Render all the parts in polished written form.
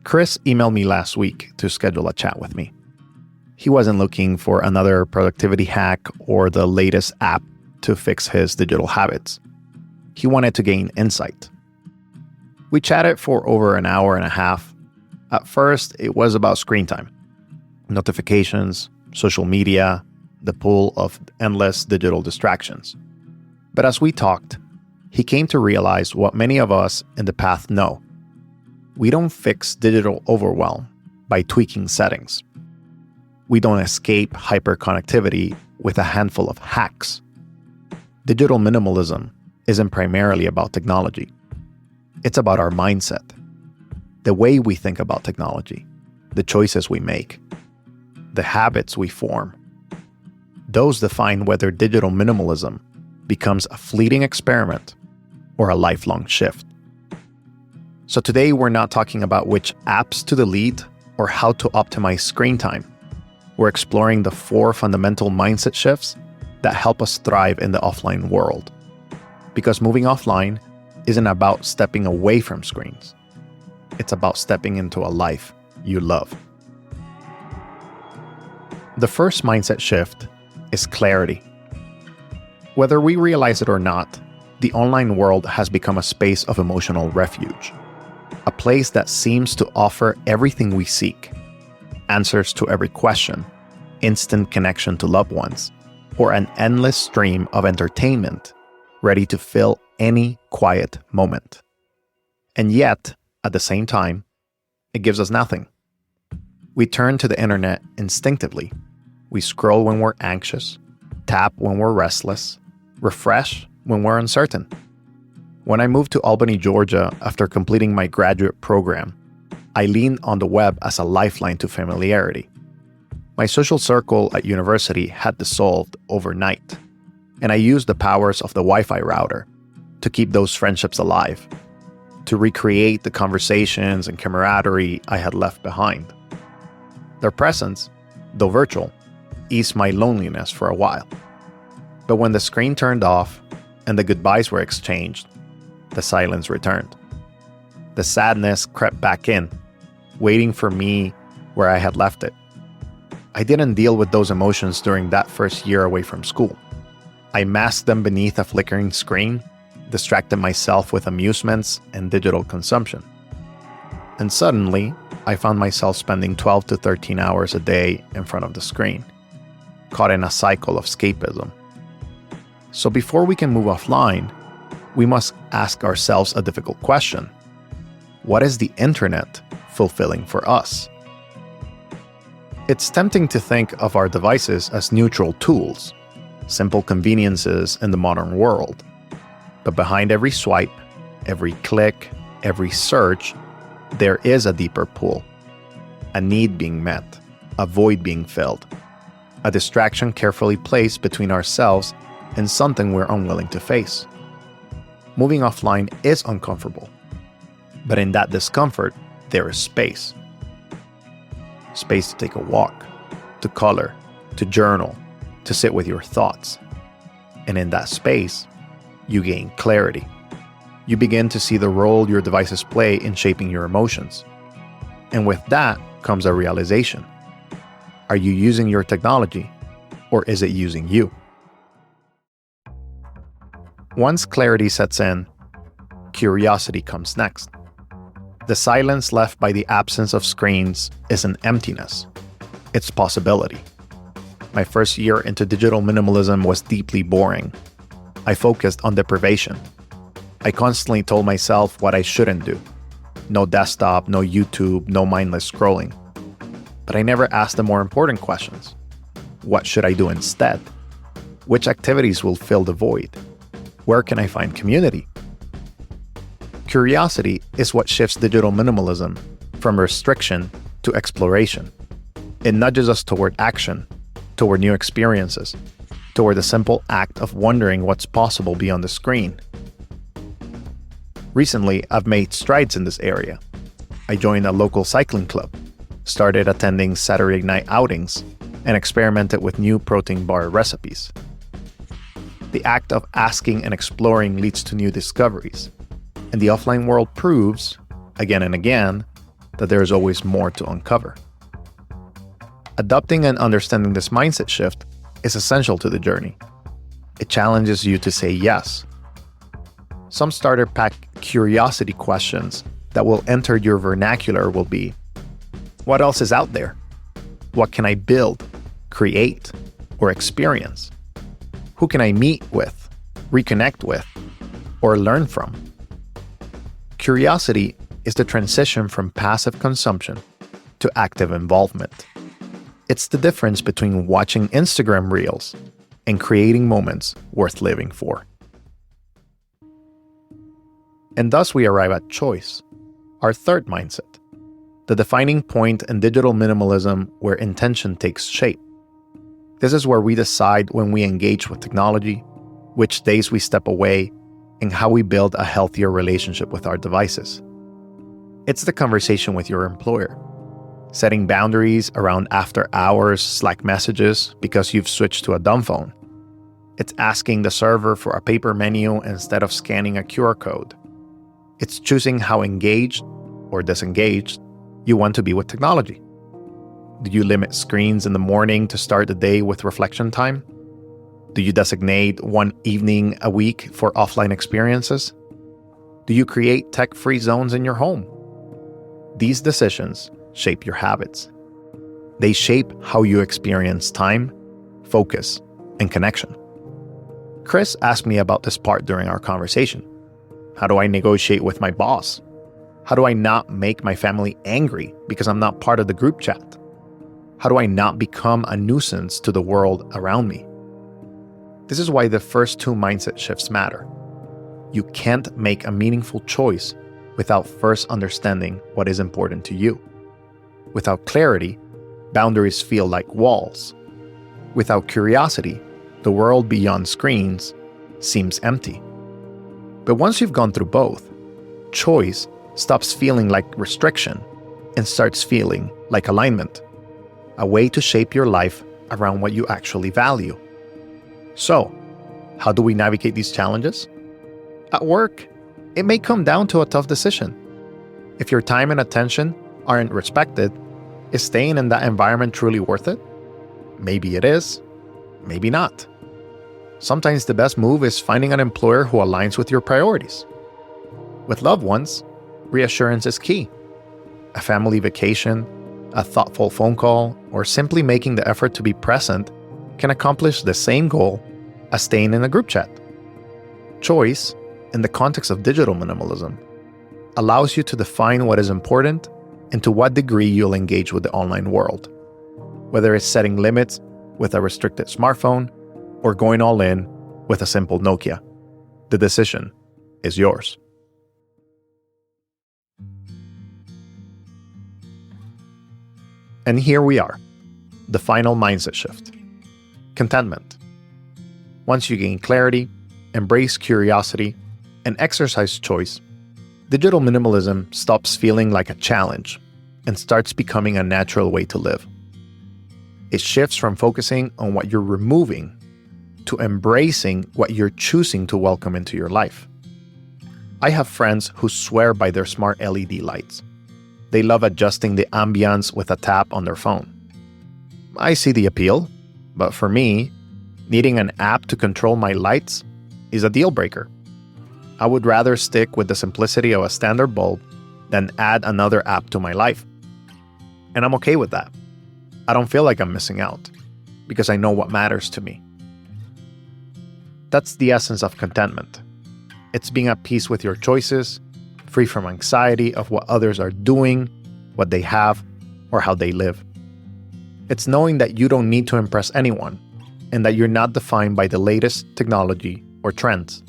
Chris emailed me last week to schedule a chat with me. He wasn't looking for another productivity hack or the latest app to fix his digital habits. He wanted to gain insight. We chatted for over an hour and a half. At first, it was about screen time, notifications, social media, the pull of endless digital distractions. But as we talked, he came to realize what many of us in the path know. We don't fix digital overwhelm by tweaking settings. We don't escape hyperconnectivity with a handful of hacks. Digital minimalism isn't primarily about technology. It's about our mindset, the way we think about technology, the choices we make, the habits we form. Those define whether digital minimalism becomes a fleeting experiment or a lifelong shift. So today we're not talking about which apps to delete or how to optimize screen time. We're exploring the 4 fundamental mindset shifts that help us thrive in the offline world. Because moving offline isn't about stepping away from screens. It's about stepping into a life you love. The first mindset shift is clarity. Whether we realize it or not, the online world has become a space of emotional refuge, a place that seems to offer everything we seek: answers to every question, instant connection to loved ones, or an endless stream of entertainment ready to fill any quiet moment. And yet, at the same time, it gives us nothing. We turn to the internet instinctively. We scroll when we're anxious, tap when we're restless, refresh when we're uncertain. When I moved to Albany, Georgia, after completing my graduate program, I leaned on the web as a lifeline to familiarity. My social circle at university had dissolved overnight, and I used the powers of the Wi-Fi router to keep those friendships alive, to recreate the conversations and camaraderie I had left behind. Their presence, though virtual, eased my loneliness for a while. But when the screen turned off and the goodbyes were exchanged, the silence returned. The sadness crept back in, waiting for me where I had left it. I didn't deal with those emotions during that first year away from school. I masked them beneath a flickering screen, distracted myself with amusements and digital consumption. And suddenly, I found myself spending 12 to 13 hours a day in front of the screen, caught in a cycle of escapism. So before we can move offline, we must ask ourselves a difficult question. What is the internet fulfilling for us? It's tempting to think of our devices as neutral tools, simple conveniences in the modern world. But behind every swipe, every click, every search, there is a deeper pull, a need being met, a void being filled, a distraction carefully placed between ourselves and something we're unwilling to face. Moving offline is uncomfortable, but in that discomfort, there is space. Space to take a walk, to color, to journal, to sit with your thoughts. And in that space, you gain clarity. You begin to see the role your devices play in shaping your emotions. And with that comes a realization. Are you using your technology, or is it using you? Once clarity sets in, curiosity comes next. The silence left by the absence of screens isn't emptiness, it's possibility. My first year into digital minimalism was deeply boring. I focused on deprivation. I constantly told myself what I shouldn't do. No desktop, no YouTube, no mindless scrolling. But I never asked the more important questions. What should I do instead? Which activities will fill the void? Where can I find community? Curiosity is what shifts digital minimalism from restriction to exploration. It nudges us toward action, toward new experiences, toward the simple act of wondering what's possible beyond the screen. Recently, I've made strides in this area. I joined a local cycling club, started attending Saturday night outings, and experimented with new protein bar recipes. The act of asking and exploring leads to new discoveries, and the offline world proves, again and again, that there is always more to uncover. Adopting and understanding this mindset shift is essential to the journey. It challenges you to say yes. Some starter pack curiosity questions that will enter your vernacular will be: what else is out there? What can I build, create, or experience? Who can I meet with, reconnect with, or learn from? Curiosity is the transition from passive consumption to active involvement. It's the difference between watching Instagram reels and creating moments worth living for. And thus we arrive at choice, our third mindset, the defining point in digital minimalism where intention takes shape. This is where we decide when we engage with technology, which days we step away, and how we build a healthier relationship with our devices. It's the conversation with your employer, setting boundaries around after-hours Slack messages because you've switched to a dumb phone. It's asking the server for a paper menu instead of scanning a QR code. It's choosing how engaged or disengaged you want to be with technology. Do you limit screens in the morning to start the day with reflection time? Do you designate one evening a week for offline experiences? Do you create tech-free zones in your home? These decisions shape your habits. They shape how you experience time, focus, and connection. Chris asked me about this part during our conversation. How do I negotiate with my boss? How do I not make my family angry because I'm not part of the group chat? How do I not become a nuisance to the world around me? This is why the first two mindset shifts matter. You can't make a meaningful choice without first understanding what is important to you. Without clarity, boundaries feel like walls. Without curiosity, the world beyond screens seems empty. But once you've gone through both, choice stops feeling like restriction and starts feeling like alignment, a way to shape your life around what you actually value. So, how do we navigate these challenges? At work, it may come down to a tough decision. If your time and attention aren't respected, is staying in that environment truly worth it? Maybe it is, maybe not. Sometimes the best move is finding an employer who aligns with your priorities. With loved ones, reassurance is key. A family vacation, a thoughtful phone call, or simply making the effort to be present can accomplish the same goal as staying in a group chat. Choice, in the context of digital minimalism, allows you to define what is important and to what degree you'll engage with the online world. Whether it's setting limits with a restricted smartphone or going all in with a simple Nokia, the decision is yours. And here we are, the final mindset shift. Contentment. Once you gain clarity, embrace curiosity, and exercise choice, digital minimalism stops feeling like a challenge and starts becoming a natural way to live. It shifts from focusing on what you're removing to embracing what you're choosing to welcome into your life. I have friends who swear by their smart LED lights. They love adjusting the ambience with a tap on their phone. I see the appeal, but for me, needing an app to control my lights is a deal breaker. I would rather stick with the simplicity of a standard bulb than add another app to my life. And I'm okay with that. I don't feel like I'm missing out because I know what matters to me. That's the essence of contentment. It's being at peace with your choices, free from anxiety of what others are doing, what they have, or how they live. It's knowing that you don't need to impress anyone and that you're not defined by the latest technology or trends.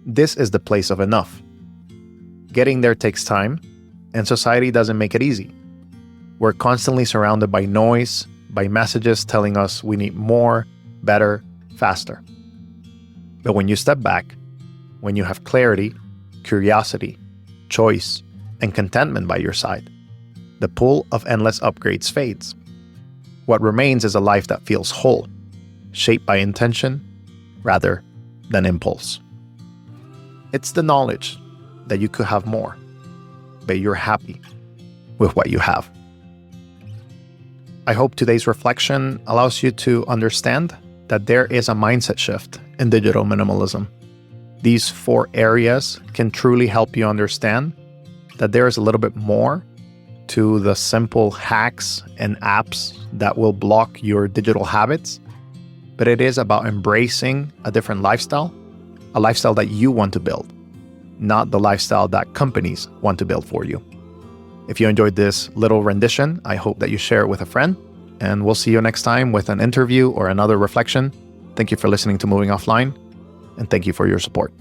This is the place of enough. Getting there takes time, and society doesn't make it easy. We're constantly surrounded by noise, by messages telling us we need more, better, faster. But when you step back, when you have clarity, curiosity, choice, and contentment by your side, the pull of endless upgrades fades. What remains is a life that feels whole, shaped by intention rather than impulse. It's the knowledge that you could have more, but you're happy, with what you have. I hope today's reflection allows you to understand that there is a mindset shift in digital minimalism. These 4 areas can truly help you understand that there is a little bit more to the simple hacks and apps that will block your digital habits, but it is about embracing a different lifestyle, a lifestyle that you want to build, not the lifestyle that companies want to build for you. If you enjoyed this little rendition, I hope that you share it with a friend, and we'll see you next time with an interview or another reflection. Thank you for listening to Moving Offline, and thank you for your support.